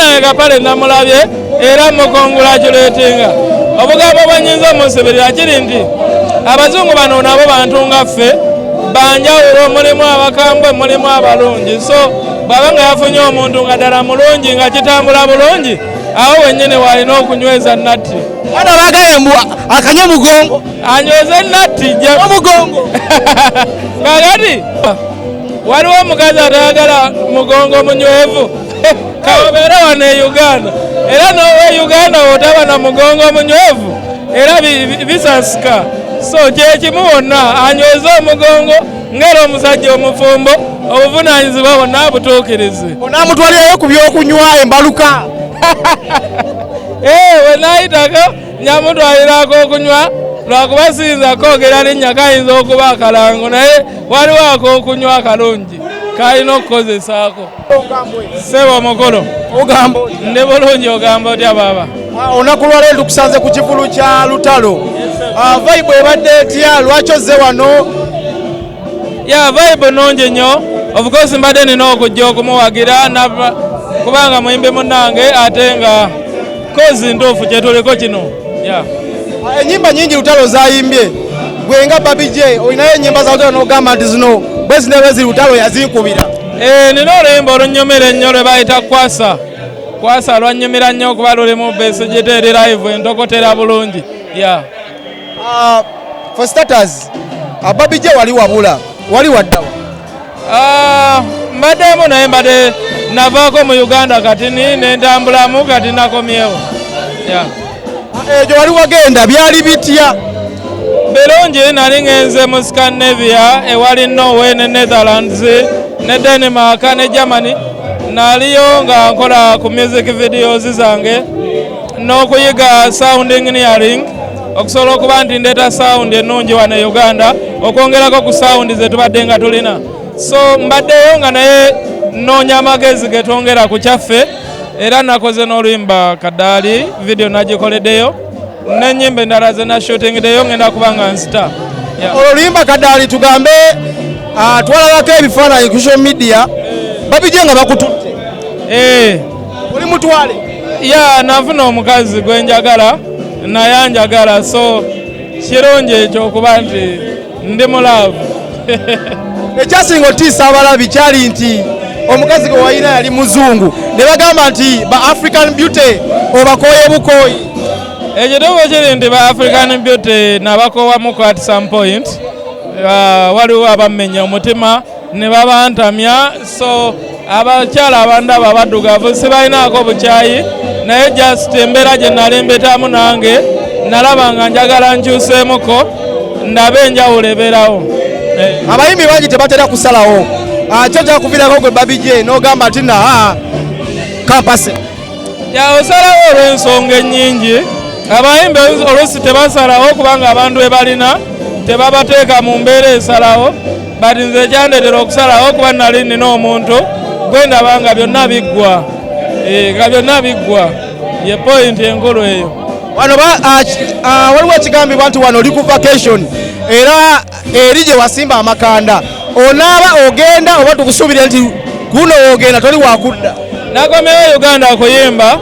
munange Kapale namulabye era mukongulakyuletinga. Obugambo bwenyinza omusibirira kiri nti abazungu bano nabo bantu nga ffe banjawulo, mulimu abakambwe mulimu abalungi. So bw'aba nga yafunye omuntu nga ddala mulungi nga kitambula bulungi, awo wennyini walina okunyweza natti. Bano bagale mbu akanye mugongo anyweze natti mugongo. Kakati waliwo omukazi atayagala mugongo munywevu kabeera wano e Uganda, era n'owa Uganda wotaba na mugongo munywevu era bisasika. So kyekimu wonna anyweze omugongo ngera omusajja omufumbo, obuvunaanyizibwa bonna abutuukirize. Onaamutwalirayo ku byokunywa embaluka. Wenaayitako nyamutwalirako okunywa lwakuba siyinza koogera linnya kayinza okuba akalango, naye waliwo ak'okunywa akalungi kalina okukozesaako. Ssebo omukulu Ogamba ndi bulungi, ogamba otya baba? olunaku lwaleero tukusanze ku kivulu kya lutalo. Vibe ebadde etya? Lwaki ozze wano? Vibe nnungi nnyo. Of course mbadde nina okujja okumuwagira kubanga muyimbi munnange ate nga kozi ntuufu kyetuliko kino. Ennyimba nnyingi lutalo zayimbye. Gwe nga Barbie J olinayo ennyimba za lutalo n'ogamba nti zino bwe zino bwe ziri lutalo yazinkubira. Nina oluyimba olunnyumira ennyo lwe bayita kwasa. Kwasa lwannyumira nnyo kuba lulimu besigita eri live entokotera bulungi. For starters, Barbie J wali wabula, wali waddawa? Mbaddemu naye mbadde navaako mu Uganda kati nentambulamu kati nakomyewo. Egyo wali wagenda byali bitya? Birungi, nali ngenze mu Scandinavia ewali Norway ne Netherlands ne Denmark ne Germany. Naliyo nga nkola ku music videos zange n'okuyiga sound engineering okusobola okuba nti ndeeta sound ennungi wano e Uganda okwongerako ku sound ze tubadde nga tulina. So mbaddeyo nga naye nnoonya amagezi ge twongera ku kyaffe, era nakoze n'oluyimba Kaddaali video nagikoleddeyo n'ennyimba endala ze nashootingiddeyo ngenda kuba nga nzita. Oluyimba Kaddaali tugambe twalabako ebifaananyi ku social media Barbie J nga bakututte. Oli mutwale? Nafuna omukazi gwe njagala naye anjagala, so kirungi ekyo okuba nti ndi mulaavu. Ekyasinga otiisa abalabi kyali nti omukazi gwe walina yali muzungu ne bagamba nti ba African beauty obakooye bukooyi. Ekituufu kiri nti ba African beauty nabakoowamuko at some point. Waliwo abamenya omutima ne babantamya, so abakyala abandaba abaddugavu sibalinaako bukyayi, naye just embeera gye nali mbetamu nange nalaba nga njagala nkyuseemuko ndabe enjawulo ebeerawo. Abayimbi bangi tebatera kusalawo. Kyo kyakuviirako gwe Barbie J n'ogamba nti kampase. Osalawo olw'ensonga ennyingi. Abayimbi oluusi tebasalawo kubanga abantu be balina tebabateeka mu mbeera esalawo, but nze ekyandeetera okusalawo kuba nali nina omuntu gwe ndaba nga byonna biggwa. Nga byonna biggwa ye point enkulu eyo. Wano waliwo ekigambibwa nti wano oli ku vacation era eri gye wasimba amakanda. Onaaba ogenda oba tukusuubire nti guno woogenda toli wakudda? Nakomyewo Uganda kuyimba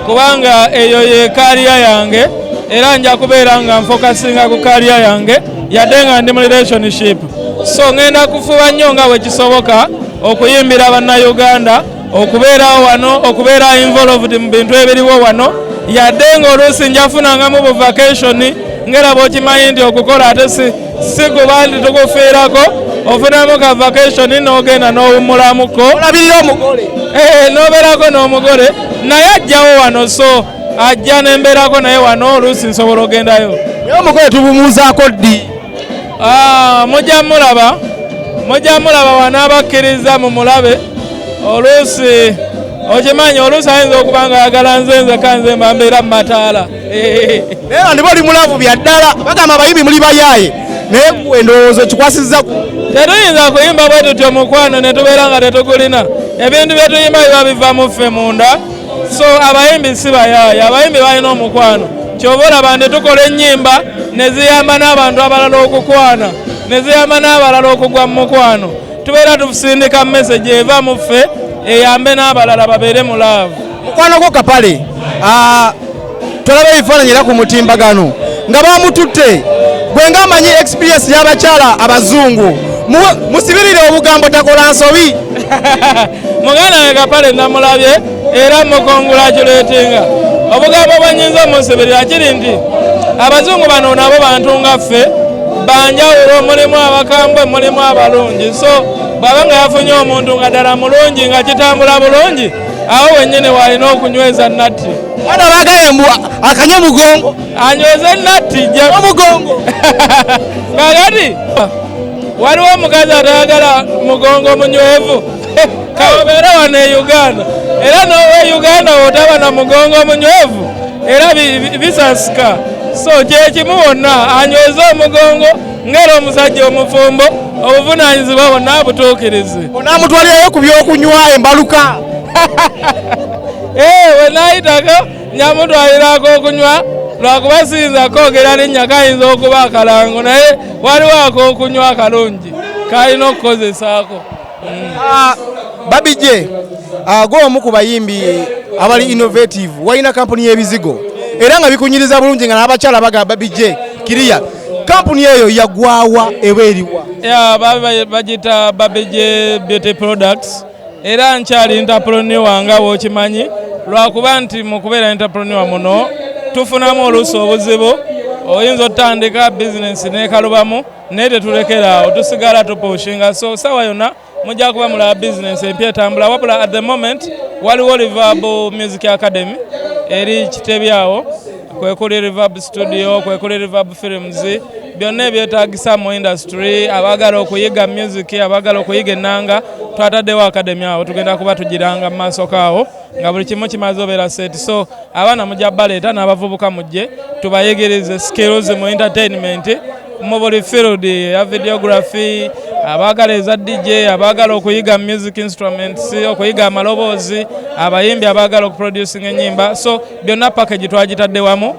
kubanga eyo ye kaliya yange era nja kubeera nga nfokasinga ku kaliya yange yadde nga ndi mu relationship. So ngenda kufuba nnyo nga bwe kisoboka okuyimbira bannayuganda, okubeerawo wano, okubeera involved mu bintu ebiriwo wano, yadde ng'oluusi njafunangamu bu vacation ngera bw'okimanyi nti okukola ate si kuba nti tukufiirako, ofunamu ka vacation n'ogenda n'owummulamuko. Olabirira omugole? N'obeerako n'omugole naye ajjawo wano, so ajja nembeerako naye wano oluusi nsobola ogendayo. Naye omugole tubumuuzaako ddi? Mujja mulaba wanaabakkiriza mu mulabe. Oluusi okimanyi, oluusi ayinza okuba nga ayagala nze kanze mbeera mu mataala. Naye ndi bali mulavu bya ddala, bagamba abayimbi muli bayaaye naye gwe ndowooza kikwasizza. Tetuyinza kuyimba bwe tutyo mukwano ne tubeera nga tetugulina. Ebintu bye tuyimba biba biva mu ffe munda, so abayimbi si bayaaye, abayimbi balina omukwano. Kyova olaba nti tukola ennyimba ne ziyamba n'abantu abalala okukwana, ne ziyamba n'abalala okugwa mu mukwano. Tubeera tusindika message eva mu ffe eyambe n'abalala babeere mu laavu. Mukwanako Kapale tolaba ebifaananyi era ku mutimbagano nga bamututte gwe ng'amanyi experience y'abakyala abazungu musibirire obugambo takola nsobi. Muganda we Kapale namulabye era mukongulakyuletinga obugambo bwenyinza omusibirira kiri nti abazungu bano nabo bantu nga ffe banjawulo, mulimu abakambwe mulimu abalungi, so bwaba nga yafunye omuntu nga ddala mulungi nga kitambula bulungi awo wennyini walina okunyweza natti. Bana bagaye mbu akanye mugongo anyweze natti omugongo kakati waliwo omukazi atayagala mugongo munywevu kabeera wano e Uganda era nowe Uganda wotaba na mugongo munywevu era bisasika, so kyekimu wonna anyweze omugongo ngera omusajja omufumbo obuvunaanyizibwa bonna abutuukirize. Onaamutwalirayo ku byokunywa embaluka. Wenayitako nyamutwalirako okunywa lwakuba siyinza kwogera linnya kayinza okuba akalango naye waliwo akokunywa akalungi kalina okukozesaako. Barbie g'omu ku bayimbi abali innovative walina kampuni y'ebizigo era nga bikunyiriza bulungi nga n'abakyala baga Barbie kiriya kampuni eyo yagwawa eba eriwa? Bagita Barbie Beauty Products era nkyali entrepreneur nga bw'okimanyi lwakuba nti mu kubeera entrepreneur muno tufunamu oluusi obuzibu, oyinza otandika bizinesi n'ekalubamu naye tetulekera tusigala tupushinga, so sawa yonna mujja kuba mulaba bizinesi empya etambula wabula at the moment waliwo Reverb Music Academy eri Kitebi awo, kwe kuli Reverb Studio, kwe kuli Reverb Films, byonna ebyetaagisa mu industry, abaagala okuyiga music, abaagala okuyiga ennanga twataddewo academy awo tugenda kuba tugiranga mu maaso kaawo nga buli kimu kimaze obeera set, so abaana mujja baleeta n'abavubuka mujje tubayigirize skills mu entertainment mu buli field ya videography, abaagala eza DJ, abaagala okuyiga music instruments, okuyiga amaloboozi, abayimbi abaagala okuproducing ennyimba, so byonna package twagitadde wamu,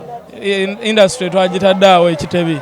industry twagitadde awo e Kitebi.